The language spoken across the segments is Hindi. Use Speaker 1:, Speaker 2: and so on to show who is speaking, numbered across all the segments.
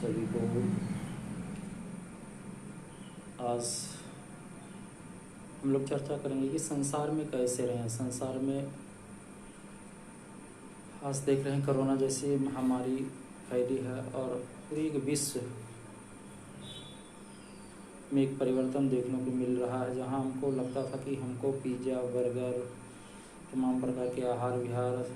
Speaker 1: सभी को। आज हम लोग चर्चा करेंगे कि संसार में कैसे रहें। संसार में आज देख रहे हैं कोरोना जैसी महामारी फैली है और पूरे एक विश्व में एक परिवर्तन देखने को मिल रहा है। जहां हमको लगता था कि हमको पिज़्ज़ा, बर्गर, तमाम प्रकार के आहार विहार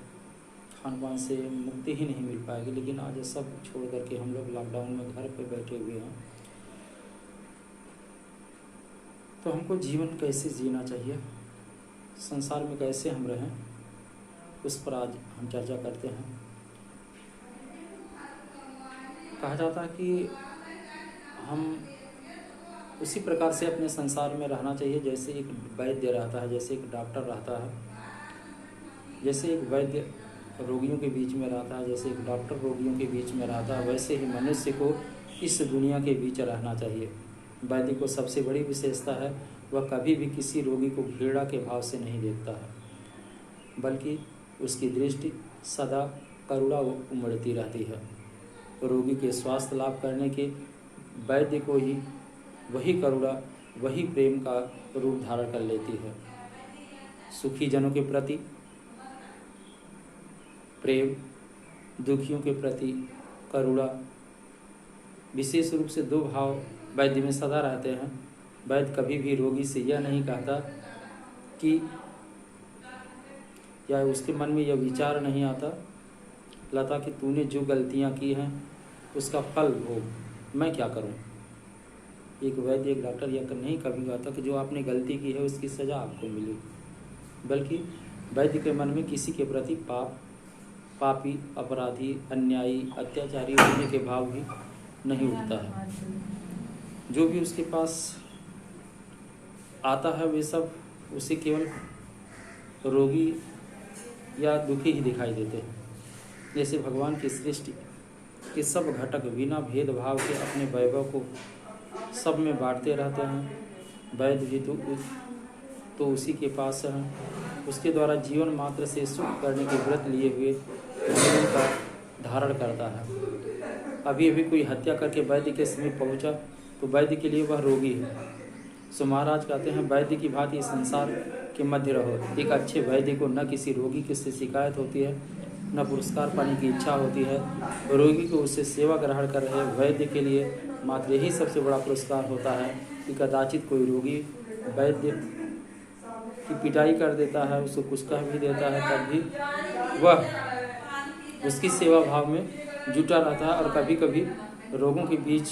Speaker 1: खान पान से मुक्ति ही नहीं मिल पाएगी, लेकिन आज ये सब छोड़ करके हम लोग लॉकडाउन में घर पे बैठे हुए हैं। तो हमको जीवन कैसे जीना चाहिए, संसार में कैसे हम रहें, उस पर आज हम चर्चा करते हैं। कहा जाता है कि हम उसी प्रकार से अपने संसार में रहना चाहिए जैसे एक वैद्य रहता है, जैसे एक डॉक्टर रहता है। जैसे एक वैद्य रोगियों के बीच में रहता है, जैसे एक डॉक्टर रोगियों के बीच में रहता है, वैसे ही मनुष्य को इस दुनिया के बीच रहना चाहिए। वैद्य को सबसे बड़ी विशेषता है, वह कभी भी किसी रोगी को घृणा के भाव से नहीं देखता है, बल्कि उसकी दृष्टि सदा करुणा उमड़ती रहती है। रोगी के स्वास्थ्य लाभ करने के वैद्य को ही वही करुणा, वही प्रेम का रूप धारण कर लेती है। सुखी जनों के प्रति प्रेम, दुखियों के प्रति करुणा, विशेष रूप से दो भाव वैद्य में सदा रहते हैं। वैद्य कभी भी रोगी से यह नहीं कहता कि, या उसके मन में यह विचार नहीं आता लता कि तूने जो गलतियां की हैं उसका फल भोग, मैं क्या करूं। एक वैद्य, एक डॉक्टर यह नहीं कभी कहता कि जो आपने गलती की है उसकी सज़ा आपको मिले, बल्कि वैद्य के मन में किसी के प्रति पापी, अपराधी, अन्यायी, अत्याचारी होने के भाव भी नहीं उठता है। जो भी उसके पास आता है वे सब उसे केवल रोगी या दुखी ही दिखाई देते हैं। जैसे भगवान की सृष्टि के सब घटक बिना भेदभाव के अपने वैभव को सब में बांटते रहते हैं। वैद्य भी तो उसी के पास है, उसके द्वारा जीवन मात्र से सुख करने के व्रत लिए हुए जीवन का धारण करता है। अभी अभी कोई हत्या करके वैद्य के समीप पहुंचा तो वैद्य के लिए वह रोगी है। सो महाराज कहते हैं, वैद्य की भांति संसार के मध्य रहो। एक अच्छे वैद्य को न किसी रोगी की से शिकायत होती है, न पुरस्कार पाने की इच्छा होती है। रोगी को उससे सेवा ग्रहण कर रहे वैद्य के लिए मात्र यही सबसे बड़ा पुरस्कार होता है कि कदाचित कोई रोगी वैद्य की पिटाई कर देता है, उसको कुछ कह भी देता है, तब भी वह उसकी सेवा भाव में जुटा रहता है। और कभी कभी रोगों के बीच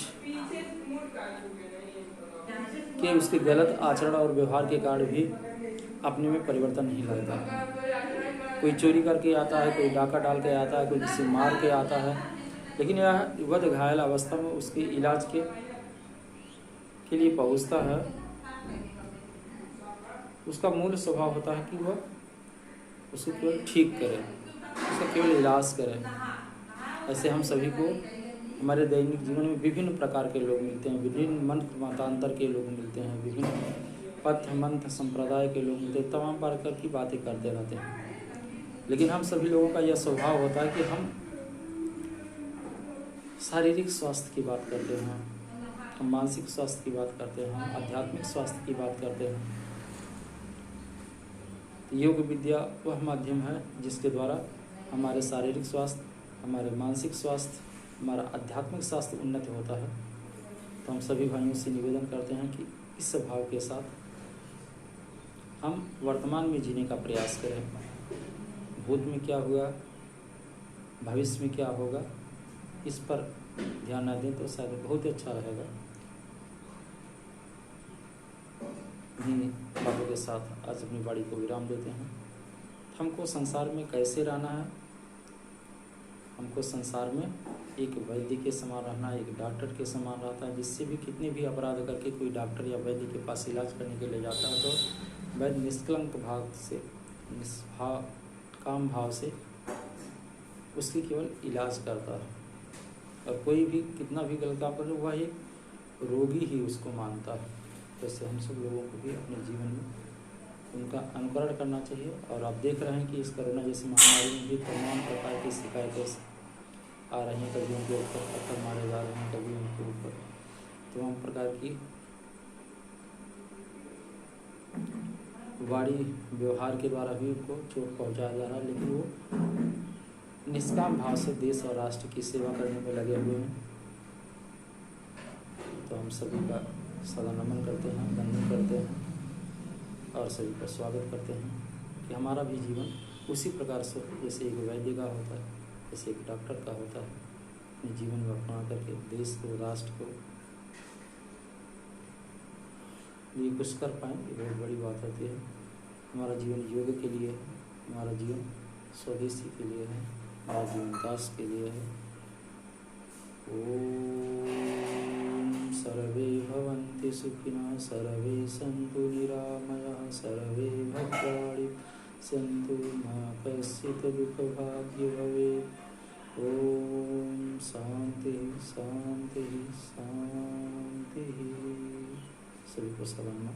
Speaker 1: के उसके गलत आचरण और व्यवहार के कारण भी अपने में परिवर्तन नहीं लाता। कोई चोरी करके आता है, कोई डाका डाल के आता है, कोई किसी मार के आता है, लेकिन यह वध घायल अवस्था में उसके इलाज के लिए पहुंचता है। उसका मूल स्वभाव होता है कि वह उसको केवल ठीक करे, उसका केवल इलाज करे। ऐसे हम सभी को हमारे दैनिक जीवन में विभिन्न प्रकार के लोग मिलते हैं, विभिन्न मंत्र मतांतर के लोग मिलते हैं, विभिन्न पथ मंत्र संप्रदाय के लोग मिलते हैं, तमाम प्रकार की बातें करते रहते हैं। लेकिन हम सभी लोगों का यह स्वभाव होता है कि हम शारीरिक स्वास्थ्य की बात करते हैं, हम मानसिक स्वास्थ्य की बात करते हैं, हम आध्यात्मिक स्वास्थ्य की बात करते हैं। योग विद्या वह माध्यम है जिसके द्वारा हमारे शारीरिक स्वास्थ्य, हमारे मानसिक स्वास्थ्य, हमारा आध्यात्मिक स्वास्थ्य उन्नत होता है। तो हम सभी भाइयों से निवेदन करते हैं कि इस भाव के साथ हम वर्तमान में जीने का प्रयास करें। भूत में क्या हुआ, भविष्य में क्या होगा, इस पर ध्यान न दें तो शायद बहुत अच्छा रहेगा। इन्हीं बातों के साथ आज अपनी वाणी को विराम देते हैं। हमको संसार में कैसे रहना है, हमको संसार में एक वैद्य के समान रहना, एक डॉक्टर के समान रहता है। जिससे भी कितने भी अपराध करके कोई डॉक्टर या वैद्य के पास इलाज करने के लिए जाता है तो वैद्य निष्कलंक भाव से, निष्भाव काम भाव से उसकी केवल इलाज करता है। और कोई भी कितना भी गलत काम करे वह एक रोगी ही उसको मानता है। वैसे हम सब लोगों को भी अपने जीवन में उनका अनुकरण करना चाहिए। और आप देख रहे हैं कि इस कोरोना जैसी महामारी में भी तमाम प्रकार की शिकायतों आ रही हैं, कभी उनके ऊपर पत्थर मारे जा रहे हैं, कभी उनके ऊपर तमाम प्रकार की वाणी व्यवहार के द्वारा भी उनको चोट पहुंचाया जा रहा है, लेकिन वो निष्काम भाव से देश और राष्ट्र की सेवा करने में लगे हुए हैं। तो हम सभी का सदा नमन करते हैं, वंदन करते हैं और सभी का स्वागत करते हैं कि हमारा भी जीवन उसी प्रकार से जैसे एक वैद्य का होता है, जैसे एक डॉक्टर का होता है, अपने जीवन में अपना करके देश को, राष्ट्र को ये कुछ कर पाएँ, ये बहुत बड़ी बात होती है। हमारा जीवन योग के लिए है, हमारा जीवन स्वदेशी के लिए है, हमारा जीवन दास के लिए है। ओम सर्वे भवन्ति सुखिनः, सर्वे सन्तु निरामयाः, सर्वे भद्राणि सन्तु मा कश्चित् दुःखभाग् भवेत्। ओम शांति शांति शांति। सभी को सलाम।